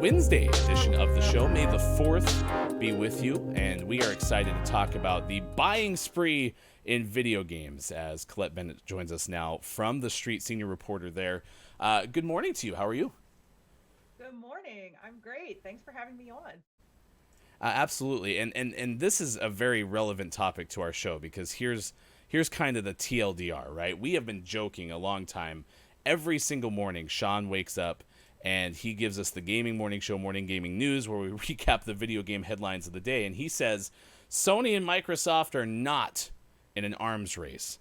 Wednesday edition of the show. May the 4th be with you, and we are excited to talk about the buying spree in video games as Colette Bennett joins us now from The Street, senior reporter there. Good morning to you. How are you? Good morning. I'm great. Thanks for having me on. Absolutely, and this is a very relevant topic to our show because here's kind of the TLDR, right? We have been joking a long time. Every single morning, Sean wakes up and he gives us the gaming morning show, Morning Gaming News, where we recap the video game headlines of the day. And he says Sony and Microsoft are not in an arms race,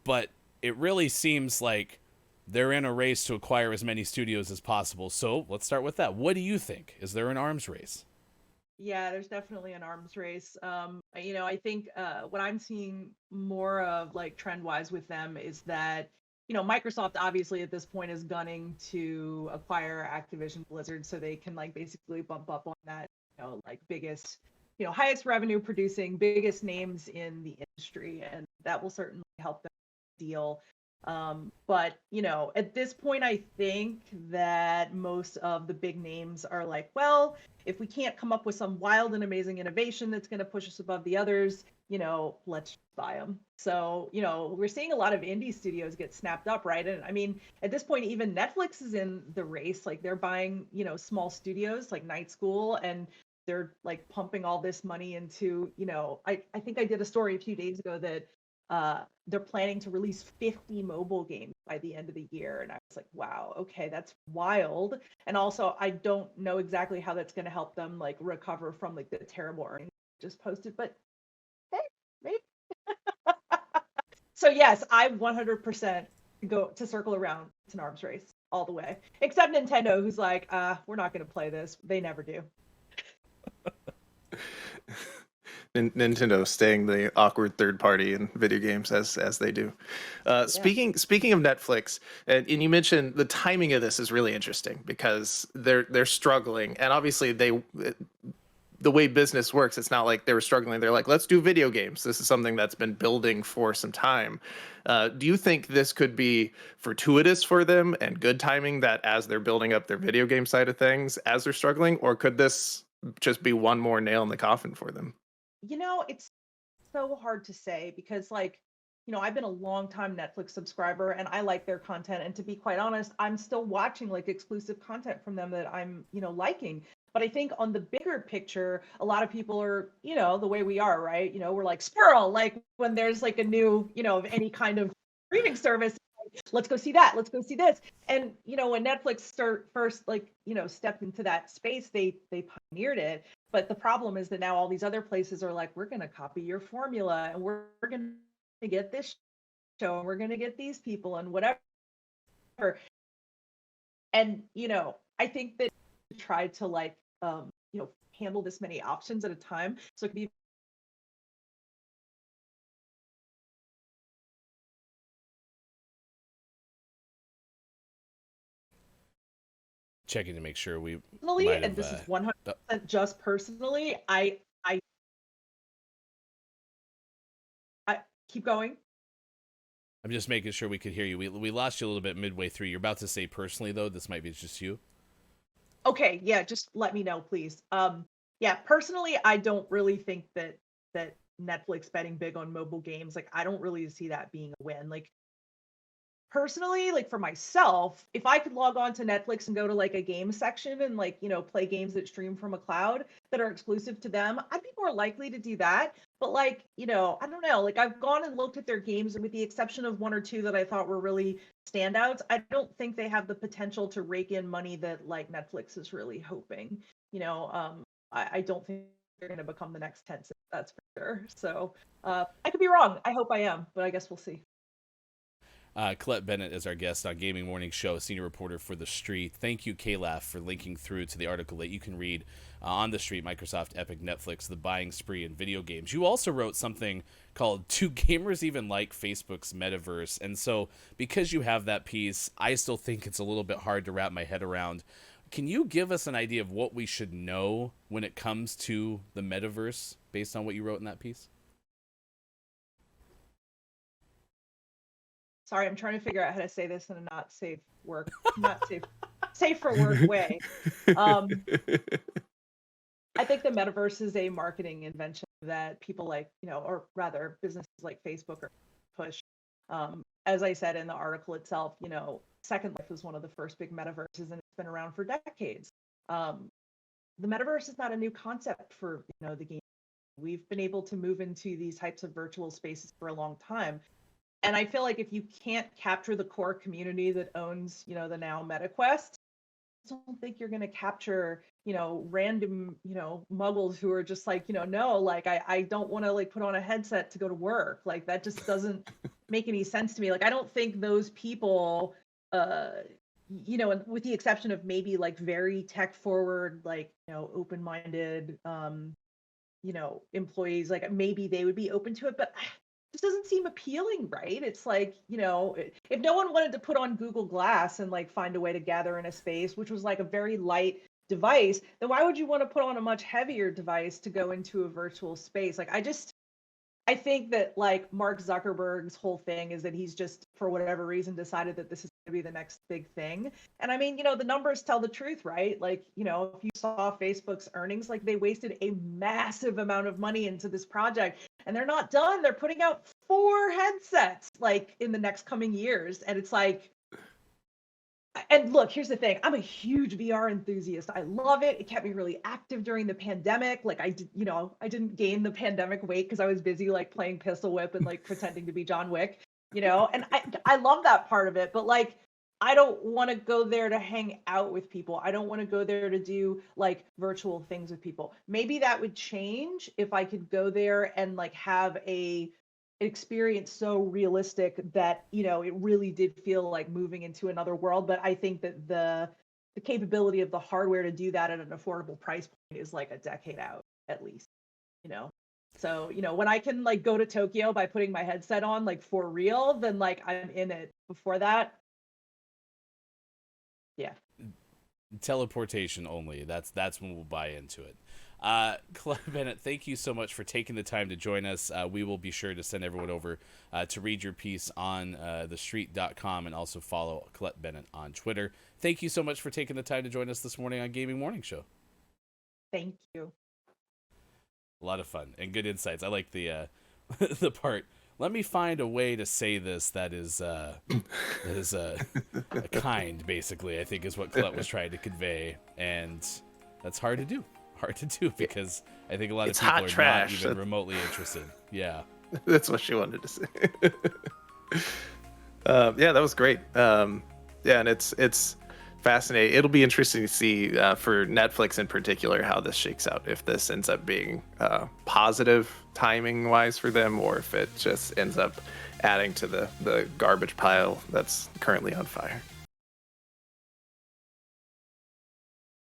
but it really seems like they're in a race to acquire as many studios as possible. So let's start with that. What do you think? Is there an arms race? Yeah, there's definitely an arms race. I think what I'm seeing more of like trend wise with them is that, Microsoft obviously at this point is gunning to acquire Activision Blizzard so they can like basically bump up on that, like biggest, highest revenue producing, biggest names in the industry. And that will certainly help them deal. But at this point, I think that most of the big names are like, well, if we can't come up with some wild and amazing innovation that's going to push us above the others, let's just buy them. So, we're seeing a lot of indie studios get snapped up, right? And I mean, at this point, even Netflix is in the race. Like they're buying, small studios like Night School, and they're like pumping all this money into, I think I did a story a few days ago that they're planning to release 50 mobile games by the end of the year. And I was like, wow, okay, that's wild. And also, I don't know exactly how that's going to help them like recover from like the terrible earnings just posted, but hey, maybe. So yes, I 100% go to circle around. It's an arms race all the way, except Nintendo, who's like, we're not going to play this. They never do. Nintendo staying the awkward third party in video games as they do. Yeah. Speaking of Netflix, and you mentioned the timing of this is really interesting because they're struggling, and obviously the way business works, it's not like they were struggling. They're like, let's do video games. This is something that's been building for some time. Do you think this could be fortuitous for them and good timing that as they're building up their video game side of things, as they're struggling, or could this just be one more nail in the coffin for them? It's so hard to say because like, I've been a long time Netflix subscriber and I like their content. And to be quite honest, I'm still watching like exclusive content from them that I'm, liking. But I think on the bigger picture, a lot of people are, the way we are, right? We're like squirrel, like when there's like a new, of any kind of streaming service, let's go see that, let's go see this. And when Netflix first like stepped into that space, they pioneered it. But the problem is that now all these other places are like, we're going to copy your formula and we're going to get this show and we're going to get these people and whatever. And I think that try to like handle this many options at a time, so it could be Checking to make sure we personally, might and have. this is 100% just personally, I keep going. I'm just making sure we could hear you. We lost you a little bit midway through. You're about to say personally, though. This might be just you. Okay, yeah, just let me know, please. Yeah, personally, I don't really think that Netflix betting big on mobile games, like I don't really see that being a win. Like personally, like for myself, if I could log on to Netflix and go to like a game section and like, play games that stream from a cloud that are exclusive to them, I'd be more likely to do that. But like, I don't know, like I've gone and looked at their games and with the exception of one or two that I thought were really standouts, I don't think they have the potential to rake in money that like Netflix is really hoping. I don't think they're going to become the next Tencent, that's for sure. So I could be wrong. I hope I am, but I guess we'll see. Colette Bennett is our guest on Gaming Morning Show, senior reporter for The Street. Thank you, Kalaf, for linking through to the article that you can read on The Street, Microsoft, Epic, Netflix, the buying spree in video games. You also wrote something called Do Gamers Even Like Facebook's Metaverse? And so because you have that piece, I still think it's a little bit hard to wrap my head around. Can you give us an idea of what we should know when it comes to the metaverse based on what you wrote in that piece? Sorry, I'm trying to figure out how to say this in a not safe work, not safe safe for work way. Um, I think the metaverse is a marketing invention that people like, or rather businesses like Facebook are push. As I said in the article itself, Second Life was one of the first big metaverses and it's been around for decades. Um, the metaverse is not a new concept for, the game. We've been able to move into these types of virtual spaces for a long time. And I feel like if you can't capture the core community that owns, the now MetaQuest, don't think you're going to capture random muggles who are just like no, like I don't want to like put on a headset to go to work. Like that just doesn't make any sense to me. Like I don't think those people and with the exception of maybe like very tech forward, like open-minded employees, like maybe they would be open to it, but this doesn't seem appealing, right? It's like, if no one wanted to put on Google Glass and like find a way to gather in a space, which was like a very light device, then why would you want to put on a much heavier device to go into a virtual space? Like I think that like Mark Zuckerberg's whole thing is that he's just, for whatever reason, decided that this is going to be the next big thing. And I mean, the numbers tell the truth, right? Like, if you saw Facebook's earnings, like they wasted a massive amount of money into this project and they're not done. They're putting out 4 headsets like in the next coming years. And it's like, and look, here's the thing. I'm a huge VR enthusiast. I love it. It kept me really active during the pandemic. Like I didn't gain the pandemic weight because I was busy like playing Pistol Whip and like pretending to be John Wick, and I love that part of it. But like, I don't want to go there to hang out with people. I don't want to go there to do like virtual things with people. Maybe that would change if I could go there and like have a experience so realistic that it really did feel like moving into another world. But I think that the capability of the hardware to do that at an affordable price point is like a decade out at least, so when I can like go to Tokyo by putting my headset on like for real, then like I'm in it. Before that, yeah. Teleportation only. That's when we'll buy into it. Colette Bennett, thank you so much for taking the time to join us. We will be sure to send everyone over to read your piece on thestreet.com and also follow Colette Bennett on Twitter. Thank you so much for taking the time to join us this morning on Gaming Morning Show. Thank you. A lot of fun and good insights. I like the the part. Let me find a way to say this that is kind, basically, I think is what Colette was trying to convey. And that's hard to do. Hard to do because I think a lot of people are not even remotely interested. Yeah. That's what she wanted to say. Yeah, that was great. Yeah, and it's fascinating. It'll be interesting to see for Netflix in particular how this shakes out, if this ends up being positive timing wise for them, or if it just ends up adding to the garbage pile that's currently on fire.